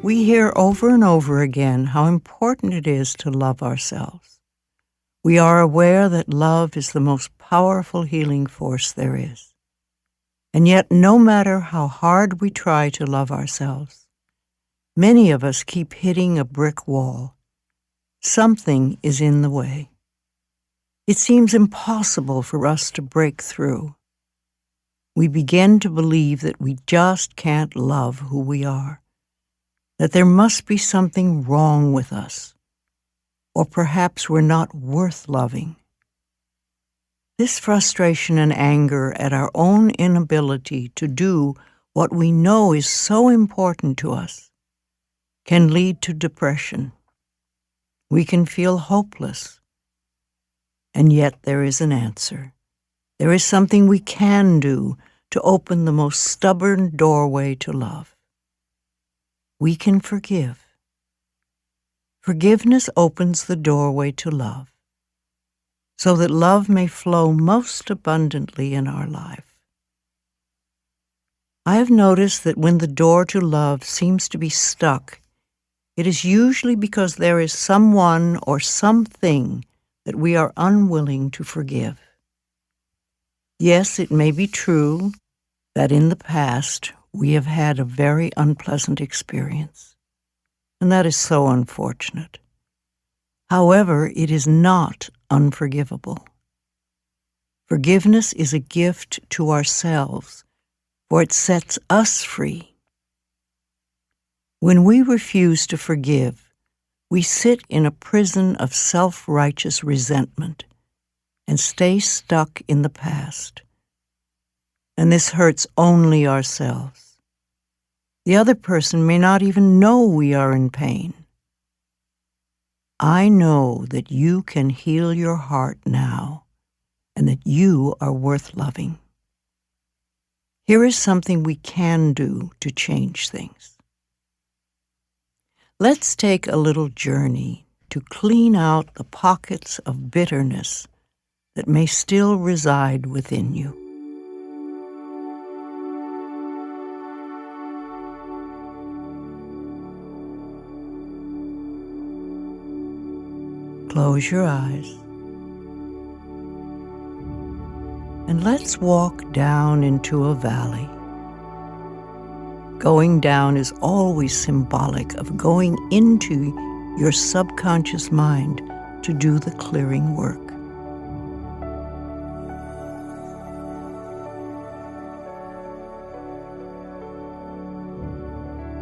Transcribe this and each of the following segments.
We hear over and over again how important it is to love ourselves. We are aware that love is the most powerful healing force there is. And yet, no matter how hard we try to love ourselves, many of us keep hitting a brick wall. Something is in the way. It seems impossible for us to break through. We begin to believe that we just can't love who we are, that there must be something wrong with us, or perhaps we're not worth loving. This frustration and anger at our own inability to do what we know is so important to us can lead to depression. We can feel hopeless, and yet there is an answer. There is something we can do to open the most stubborn doorway to love. We can forgive. Forgiveness opens the doorway to love, so that love may flow most abundantly in our life. I have noticed that when the door to love seems to be stuck, it is usually because there is someone or something that we are unwilling to forgive. Yes, it may be true that in the past we have had a very unpleasant experience, and that is so unfortunate. However, it is not unforgivable. Forgiveness is a gift to ourselves, for it sets us free. When we refuse to forgive, we sit in a prison of self-righteous resentment and stay stuck in the past. And this hurts only ourselves. The other person may not even know we are in pain. I know that you can heal your heart now, and that you are worth loving. Here is something we can do to change things. Let's take a little journey to clean out the pockets of bitterness that may still reside within you. Close your eyes. And let's walk down into a valley. Going down is always symbolic of going into your subconscious mind to do the clearing work.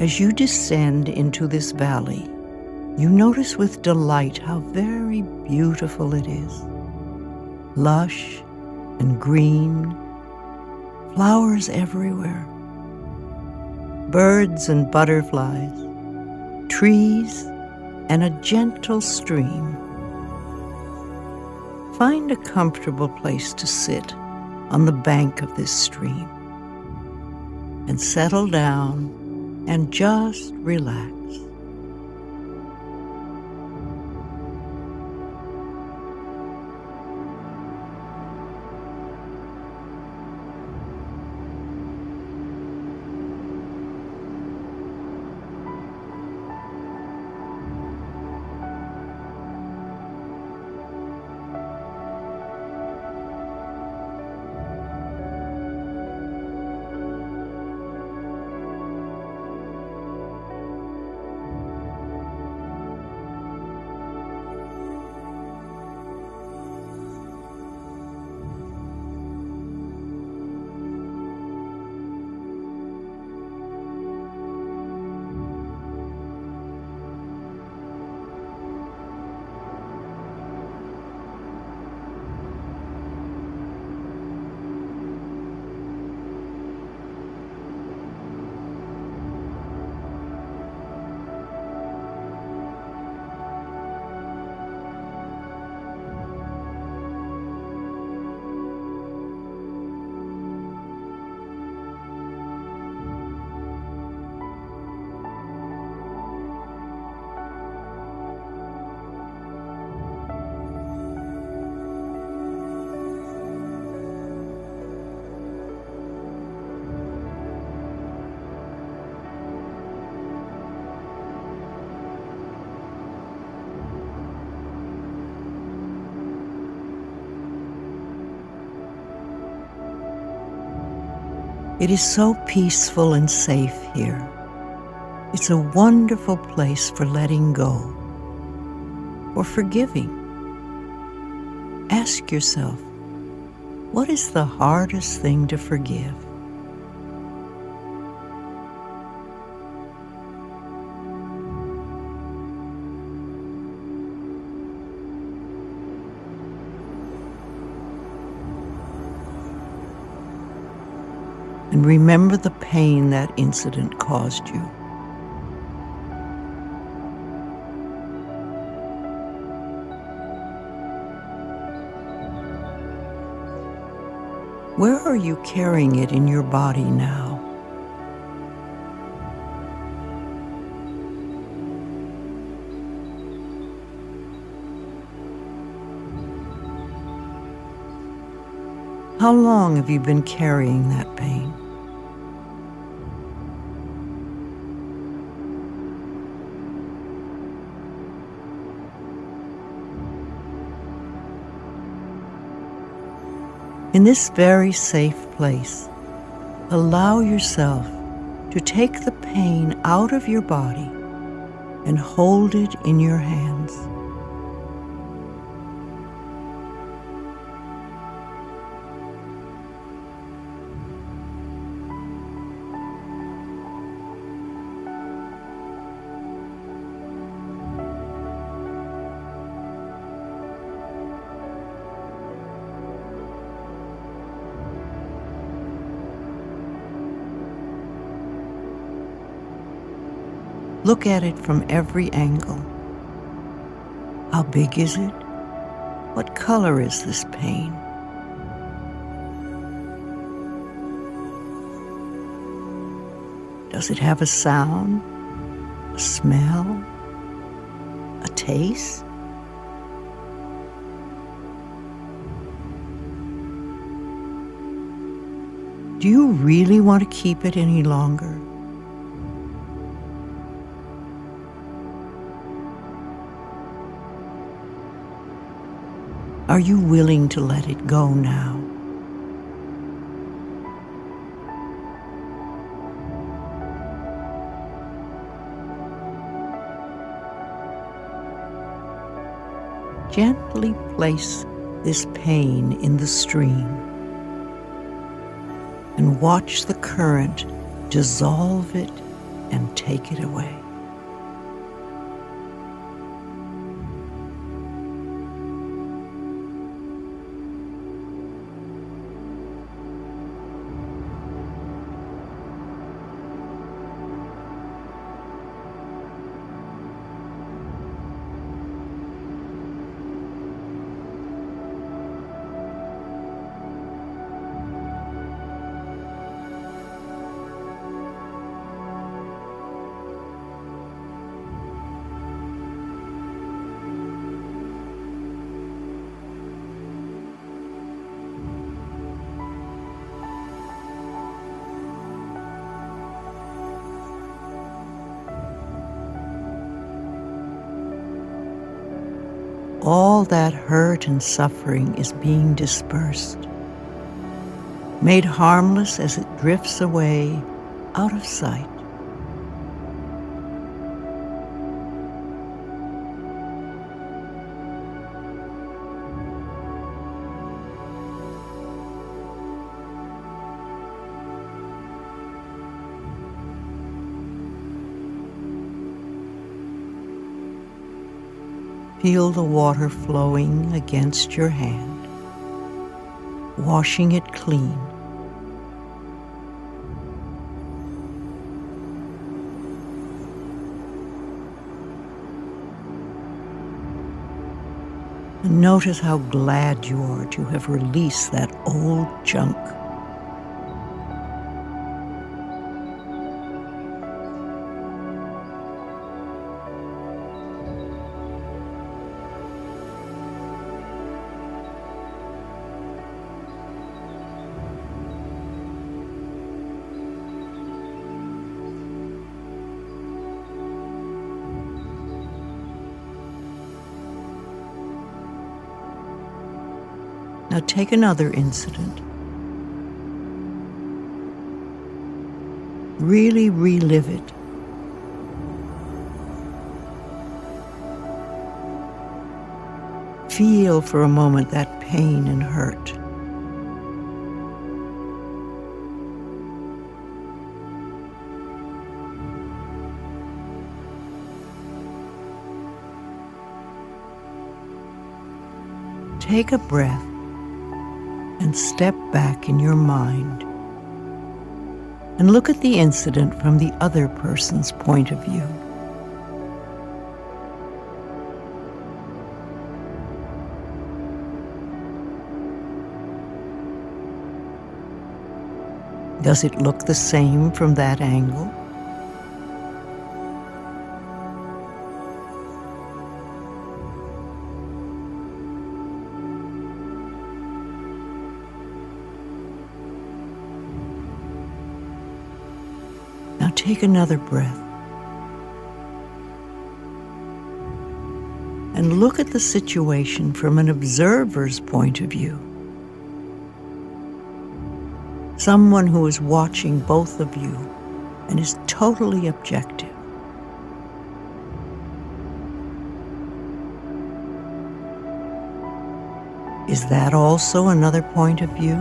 As you descend into this valley, you notice with delight how very beautiful it is. Lush and green, flowers everywhere, birds and butterflies, trees, and a gentle stream. Find a comfortable place to sit on the bank of this stream and settle down and just relax. It is so peaceful and safe here. It's a wonderful place for letting go, for forgiving. Ask yourself, what is the hardest thing to forgive? And remember the pain that incident caused you. Where are you carrying it in your body now? How long have you been carrying that pain? In this very safe place, allow yourself to take the pain out of your body and hold it in your hands. Look at it from every angle. How big is it? What color is this pain? Does it have a sound, a smell, a taste? Do you really want to keep it any longer? Are you willing to let it go now? Gently place this pain in the stream and watch the current dissolve it and take it away. All that hurt and suffering is being dispersed, made harmless as it drifts away out of sight. Feel the water flowing against your hand, washing it clean. And notice how glad you are to have released that old junk. Now take another incident. Really relive it. Feel for a moment that pain and hurt. Take a breath and step back in your mind and look at the incident from the other person's point of view. Does it look the same from that angle? Now take another breath and look at the situation from an observer's point of view. Someone who is watching both of you and is totally objective. Is that also another point of view?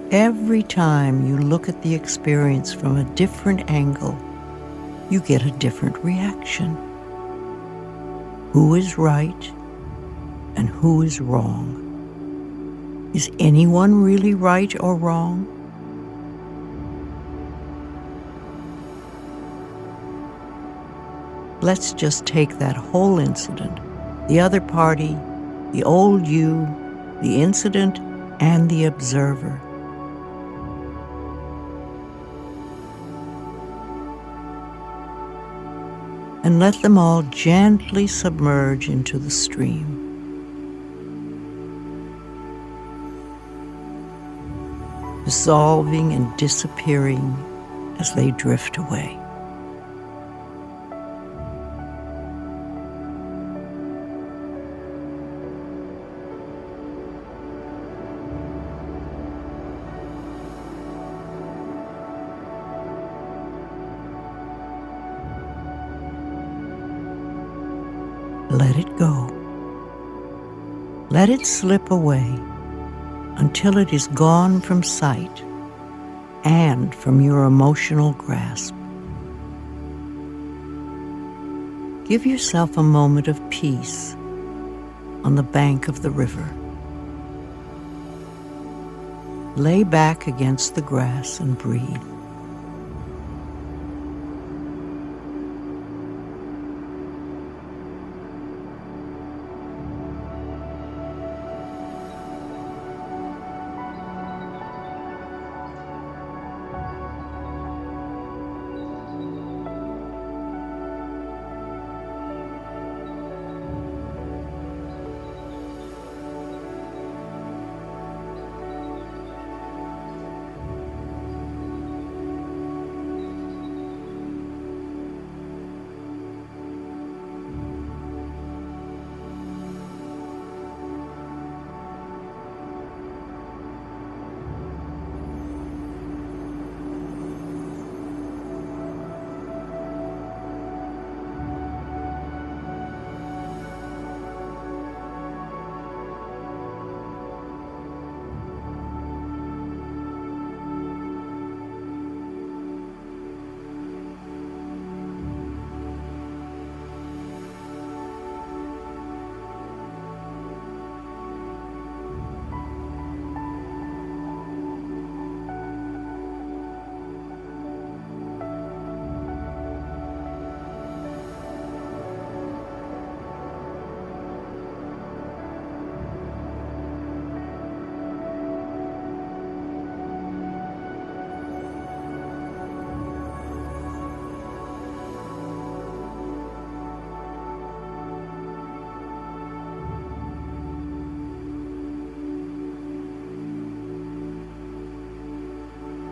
Every time you look at the experience from a different angle, you get a different reaction. Who is right and who is wrong? Is anyone really right or wrong? Let's just take that whole incident, the other party, the old you, the incident, and the observer. And let them all gently submerge into the stream. Dissolving and disappearing as they drift away. Let it go. Let it slip away until it is gone from sight and from your emotional grasp. Give yourself a moment of peace on the bank of the river. Lay back against the grass and breathe.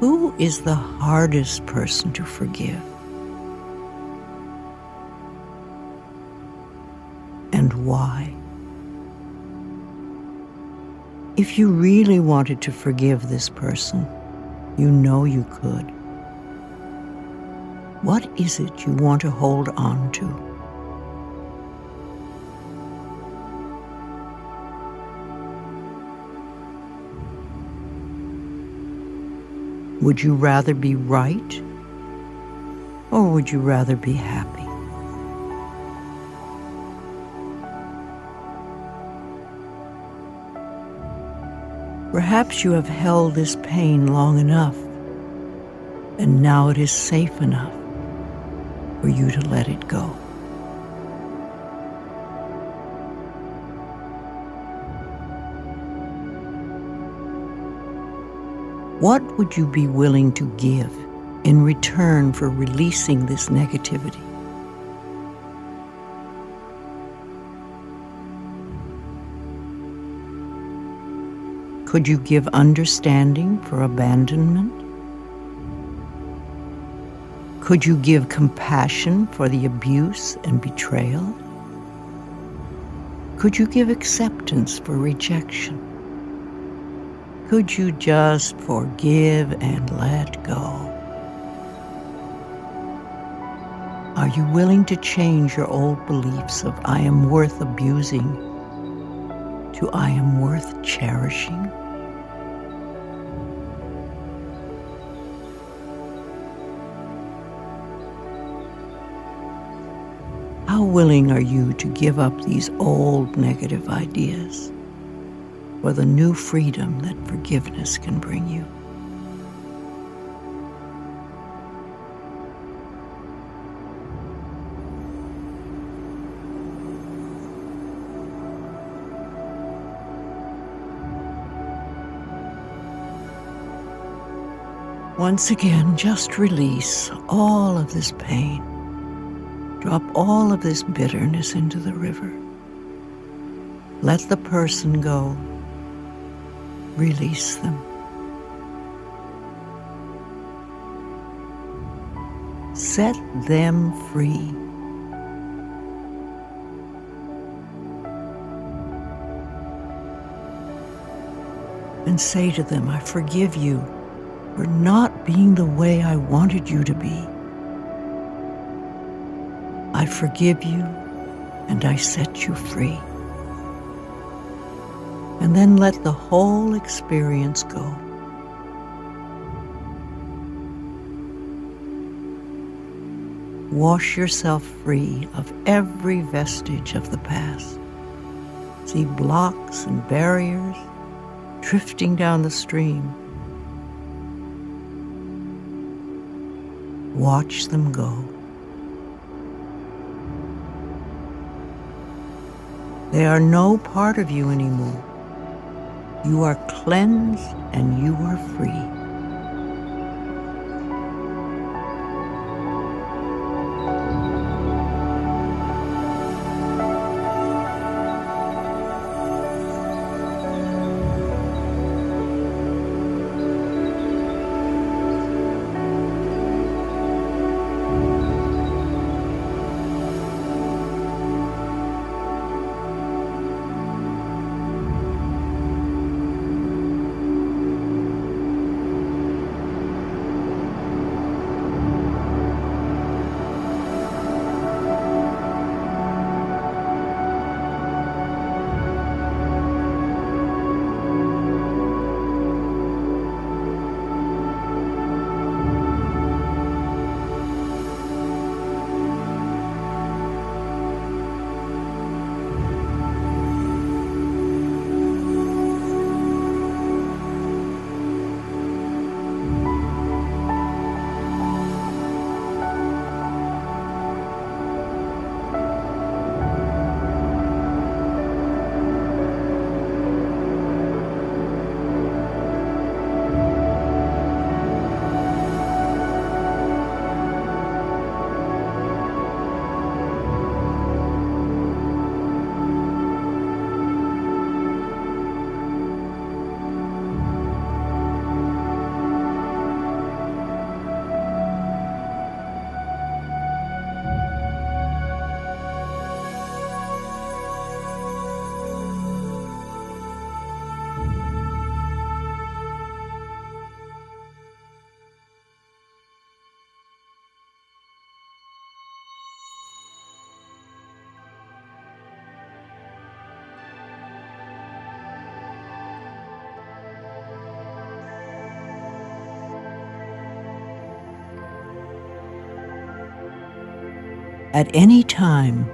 Who is the hardest person to forgive? and why. If you really wanted to forgive this person, you know you could. What is it you want to hold on to? Would you rather be right, or would you rather be happy? Perhaps you have held this pain long enough, and now it is safe enough for you to let it go. What would you be willing to give in return for releasing this negativity? Could you give understanding for abandonment? Could you give compassion for the abuse and betrayal? Could you give acceptance for rejection? Could you just forgive and let go? Are you willing to change your old beliefs of I am worth abusing to I am worth cherishing? How willing are you to give up these old negative ideas for the new freedom that forgiveness can bring you? Once again, just release all of this pain. Drop all of this bitterness into the river. Let the person go. Release them. Set them free. And say to them, I forgive you for not being the way I wanted you to be. I forgive you and I set you free. And then let the whole experience go. Wash yourself free of every vestige of the past. See blocks and barriers drifting down the stream. Watch them go. They are no part of you anymore. You are cleansed and you are free. At any time,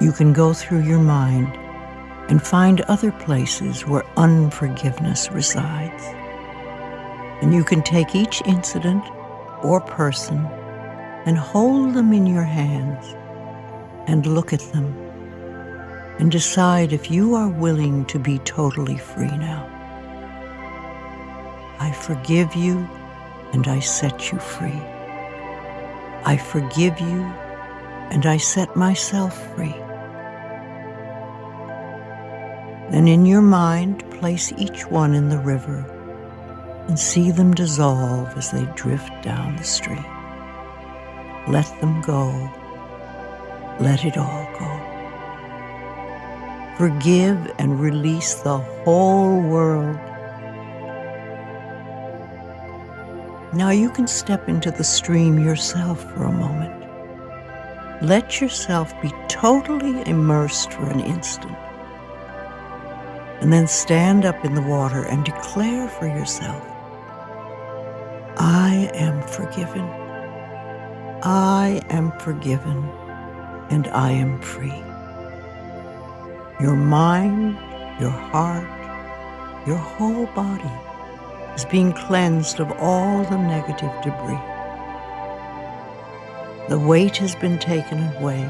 you can go through your mind and find other places where unforgiveness resides. And you can take each incident or person and hold them in your hands and look at them and decide if you are willing to be totally free now. I forgive you and I set you free. I forgive you and I set myself free. Then in your mind, place each one in the river and see them dissolve as they drift down the stream. Let them go. Let it all go. Forgive and release the whole world. Now you can step into the stream yourself for a moment. Let yourself be totally immersed for an instant. And then stand up in the water and declare for yourself, I am forgiven. I am forgiven, and I am free. Your mind, your heart, your whole body is being cleansed of all the negative debris. The weight has been taken away.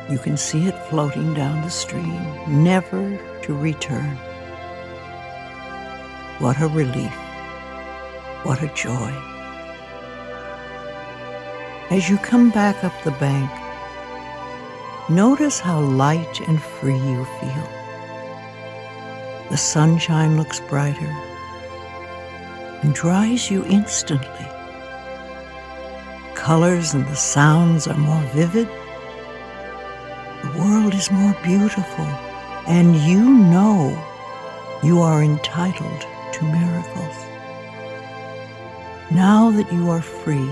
You can see it floating down the stream, never to return. What a relief. What a joy. As you come back up the bank, notice how light and free you feel. The sunshine looks brighter and dries you instantly. Colors and the sounds are more vivid. The world is more beautiful, and you know you are entitled to miracles. Now that you are free,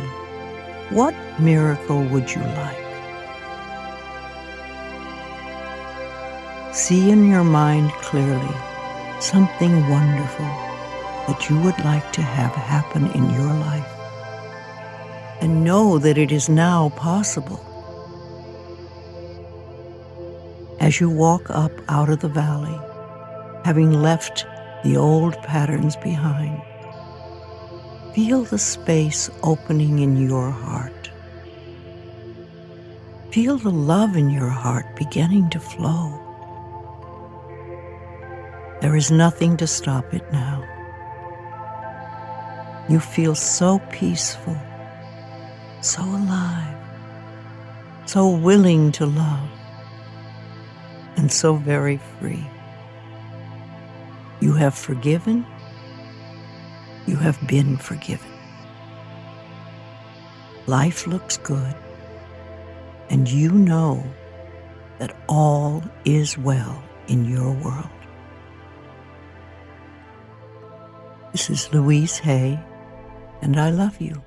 what miracle would you like? See in your mind clearly something wonderful that you would like to have happen in your life. And know that it is now possible. As you walk up out of the valley, having left the old patterns behind, feel the space opening in your heart. Feel the love in your heart beginning to flow. There is nothing to stop it now. You feel so peaceful, so alive, so willing to love, and so very free. You have forgiven. You have been forgiven. Life looks good, and you know that all is well in your world. This is Louise Hay, and I love you.